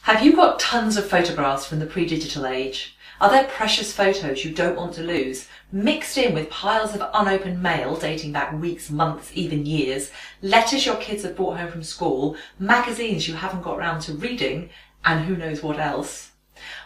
Have you got tons of photographs from the pre-digital age? Are there precious photos you don't want to lose, mixed in with piles of unopened mail dating back weeks, months, even years, letters your kids have brought home from school, magazines you haven't got round to reading, and who knows what else?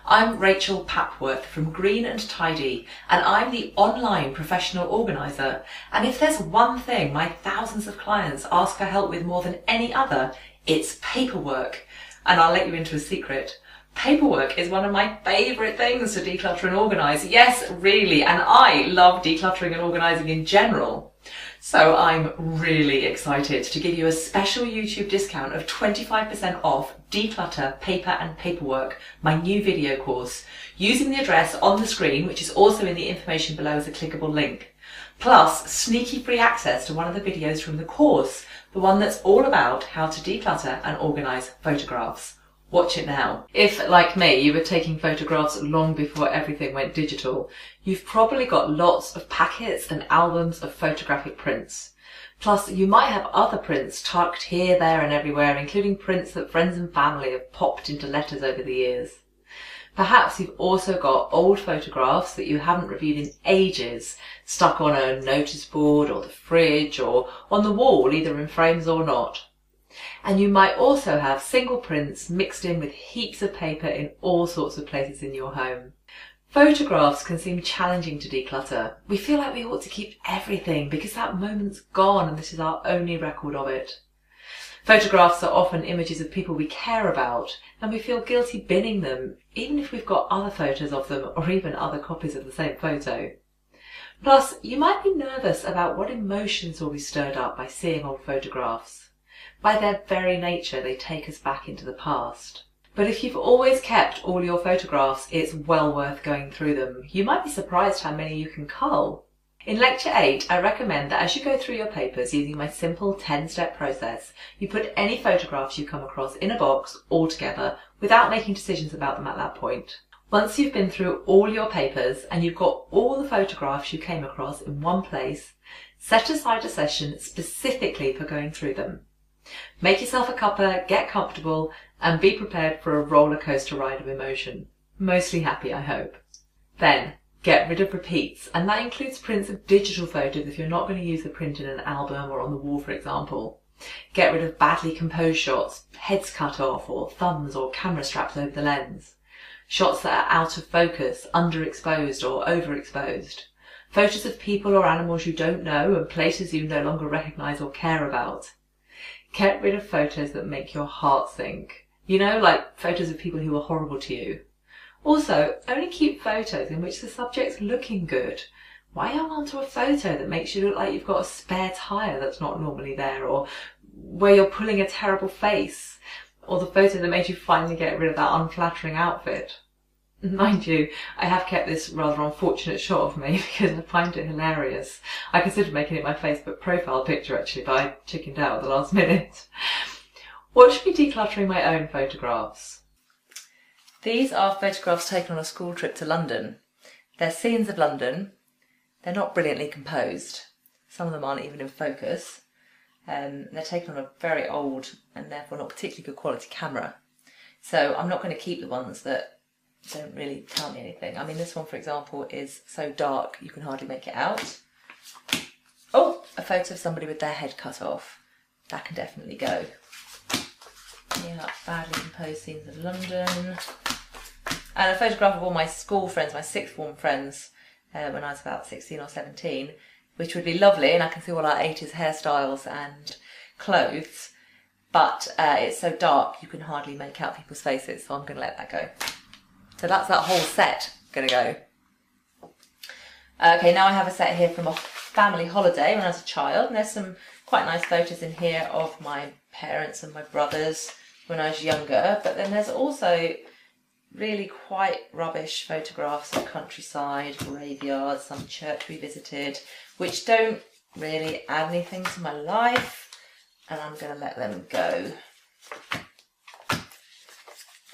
I'm Rachel Papworth from Green and Tidy, and I'm the online professional organiser. And if there's one thing my thousands of clients ask for help with more than any other, it's paperwork. And I'll let you into a secret. Paperwork is one of my favourite things to declutter and organise. Yes, really, and I love decluttering and organising in general. So I'm really excited to give you a special YouTube discount of 25% off Declutter, Paper and Paperwork, my new video course, using the address on the screen, which is also in the information below as a clickable link. Plus, sneaky free access to one of the videos from the course, the one that's all about how to declutter and organise photographs. Watch it now. If, like me, you were taking photographs long before everything went digital, you've probably got lots of packets and albums of photographic prints. Plus, you might have other prints tucked here, there and everywhere, including prints that friends and family have popped into letters over the years. Perhaps you've also got old photographs that you haven't reviewed in ages, stuck on a notice board or the fridge or on the wall, either in frames or not. And you might also have single prints mixed in with heaps of paper in all sorts of places in your home. Photographs can seem challenging to declutter. We feel like we ought to keep everything because that moment's gone and this is our only record of it. Photographs are often images of people we care about, and we feel guilty binning them, even if we've got other photos of them or even other copies of the same photo. Plus, you might be nervous about what emotions will be stirred up by seeing old photographs. By their very nature, they take us back into the past. But if you've always kept all your photographs, it's well worth going through them. You might be surprised how many you can cull. In Lecture 8, I recommend that as you go through your papers using my simple 10-step process, you put any photographs you come across in a box all together without making decisions about them at that point. Once you've been through all your papers and you've got all the photographs you came across in one place, set aside a session specifically for going through them. Make yourself a cuppa, get comfortable, and be prepared for a roller coaster ride of emotion. Mostly happy, I hope. Then, get rid of repeats, and that includes prints of digital photos if you're not going to use the print in an album or on the wall, for example. Get rid of badly composed shots, heads cut off, or thumbs or camera straps over the lens. Shots that are out of focus, underexposed or overexposed. Photos of people or animals you don't know and places you no longer recognise or care about. Get rid of photos that make your heart sink. You know, like photos of people who are horrible to you. Also, only keep photos in which the subject's looking good. Why hold on to a photo that makes you look like you've got a spare tyre that's not normally there, or where you're pulling a terrible face, or the photo that made you finally get rid of that unflattering outfit? Mind you, I have kept this rather unfortunate shot of me because I find it hilarious. I considered making it my Facebook profile picture actually, but I chickened out at the last minute. Watch me decluttering my own photographs. These are photographs taken on a school trip to London. They're scenes of London. They're not brilliantly composed. Some of them aren't even in focus. They're taken on a very old and therefore not particularly good quality camera. So I'm not going to keep the ones that don't really tell me anything. I mean, this one, for example, is so dark you can hardly make it out. Oh, a photo of somebody with their head cut off. That can definitely go. Yeah, badly composed scenes of London. And a photograph of all my school friends, my sixth form friends, when I was about 16 or 17, which would be lovely, and I can see all our 80s hairstyles and clothes, but it's so dark you can hardly make out people's faces, so I'm going to let that go. So that's that whole set going to go. Okay, now I have a set here from a family holiday when I was a child, and there's some quite nice photos in here of my parents and my brothers when I was younger, but then there's also really quite rubbish photographs of countryside, graveyards, some church we visited, which don't really add anything to my life, and I'm going to let them go.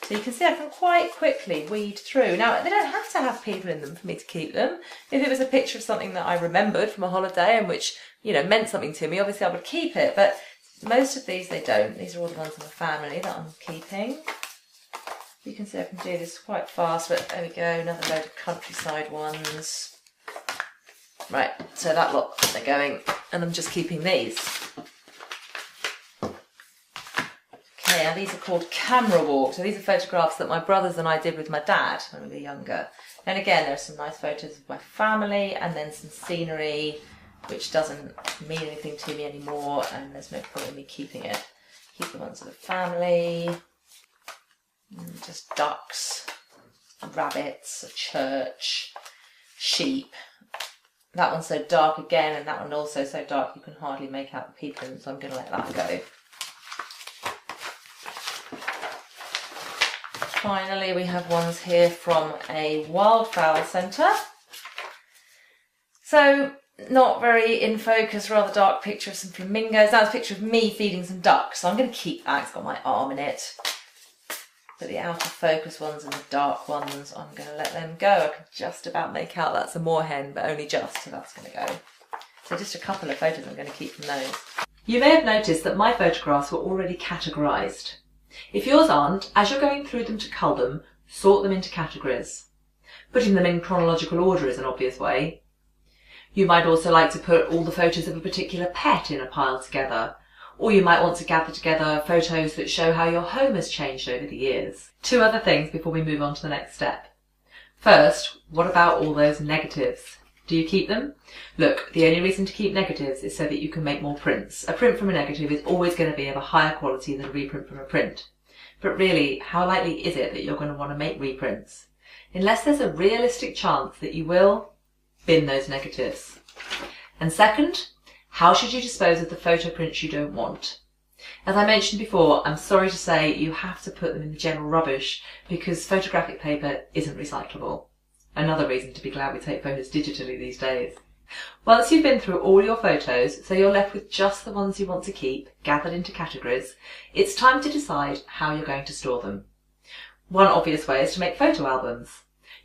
So you can see I can quite quickly weed through. Now, they don't have to have people in them for me to keep them. If it was a picture of something that I remembered from a holiday and which, you know, meant something to me, obviously I would keep it, but most of these they don't. These are all the ones in the family that I'm keeping. you can see I can do this quite fast, but there we go, another load of countryside ones. Right, so that lot, they're going, and I'm just keeping these. Okay, now these are called camera walks. So these are photographs that my brothers and I did with my dad when we were younger. And again, there are some nice photos of my family, and then some scenery, which doesn't mean anything to me anymore, and there's no point in me keeping it. Keep the ones of the family, just ducks, rabbits, a church, sheep. That one's so dark again, and that one also so dark you can hardly make out the people, so I'm going to let that go. Finally, we have ones here from a wildfowl centre. So, not very in focus, rather dark picture of some flamingos. That's a picture of me feeding some ducks, so I'm going to keep that. It's got my arm in it. But the out of focus ones and the dark ones, I'm going to let them go. I can just about make out that's a moorhen, but only just, so that's going to go. So just a couple of photos I'm going to keep from those. You may have noticed that my photographs were already categorised. If yours aren't, as you're going through them to cull them, sort them into categories. Putting them in chronological order is an obvious way. You might also like to put all the photos of a particular pet in a pile together, or you might want to gather together photos that show how your home has changed over the years. Two other things before we move on to the next step. First, what about all those negatives? Do you keep them? Look, the only reason to keep negatives is so that you can make more prints. A print from a negative is always going to be of a higher quality than a reprint from a print. But really, how likely is it that you're going to want to make reprints? Unless there's a realistic chance that you will, bin those negatives. And second, how should you dispose of the photo prints you don't want? As I mentioned before, I'm sorry to say you have to put them in the general rubbish because photographic paper isn't recyclable. Another reason to be glad we take photos digitally these days. Once you've been through all your photos, so you're left with just the ones you want to keep, gathered into categories, it's time to decide how you're going to store them. One obvious way is to make photo albums.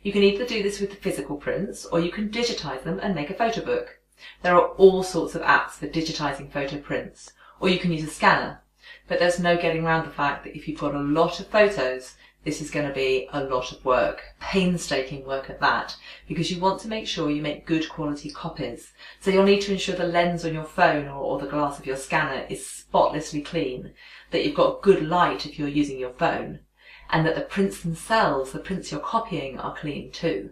You can either do this with the physical prints, or you can digitise them and make a photo book. There are all sorts of apps for digitising photo prints, or you can use a scanner. But there's no getting around the fact that if you've got a lot of photos, this is going to be a lot of work, painstaking work at that, because you want to make sure you make good quality copies. So you'll need to ensure the lens on your phone or the glass of your scanner is spotlessly clean, that you've got good light if you're using your phone, and that the prints themselves, the prints you're copying, are clean too.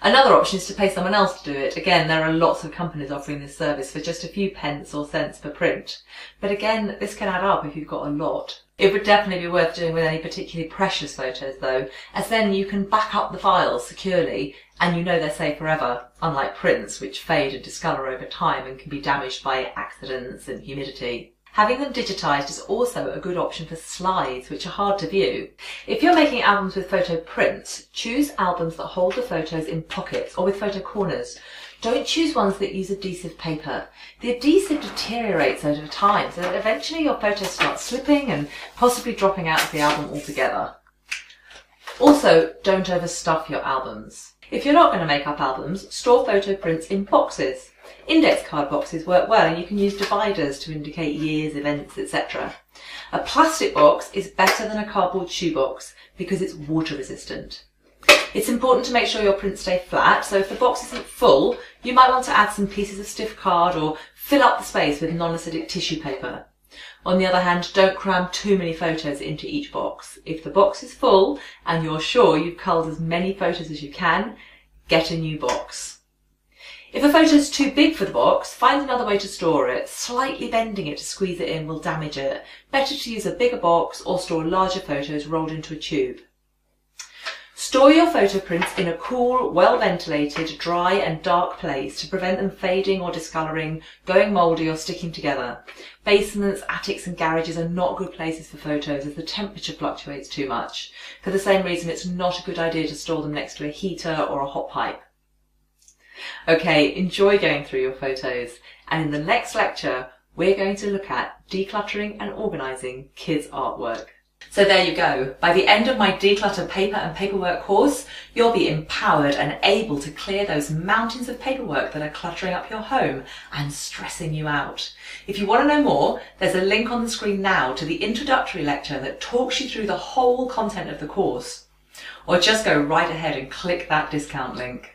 Another option is to pay someone else to do it. Again, there are lots of companies offering this service for just a few pence or cents per print. But again, this can add up if you've got a lot. It would definitely be worth doing with any particularly precious photos though, as then you can back up the files securely and you know they're safe forever, unlike prints which fade and discolour over time and can be damaged by accidents and humidity. Having them digitised is also a good option for slides, which are hard to view. If you're making albums with photo prints, choose albums that hold the photos in pockets or with photo corners. Don't choose ones that use adhesive paper. The adhesive deteriorates over time, so that eventually your photos start slipping and possibly dropping out of the album altogether. Also, don't overstuff your albums. If you're not going to make up albums, store photo prints in boxes. Index card boxes work well, and you can use dividers to indicate years, events, etc. A plastic box is better than a cardboard shoebox because it's water resistant. It's important to make sure your prints stay flat, so if the box isn't full, you might want to add some pieces of stiff card or fill up the space with non-acidic tissue paper. On the other hand, don't cram too many photos into each box. If the box is full and you're sure you've culled as many photos as you can, get a new box. If a photo is too big for the box, find another way to store it. Slightly bending it to squeeze it in will damage it. Better to use a bigger box or store larger photos rolled into a tube. Store your photo prints in a cool, well-ventilated, dry and dark place to prevent them fading or discolouring, going mouldy or sticking together. Basements, attics and garages are not good places for photos as the temperature fluctuates too much. For the same reason, it's not a good idea to store them next to a heater or a hot pipe. Okay, enjoy going through your photos, and in the next lecture we're going to look at decluttering and organising kids' artwork. So there you go. By the end of my Declutter paper and paperwork course, you'll be empowered and able to clear those mountains of paperwork that are cluttering up your home and stressing you out. If you want to know more, there's a link on the screen now to the introductory lecture that talks you through the whole content of the course. Or just go right ahead and click that discount link.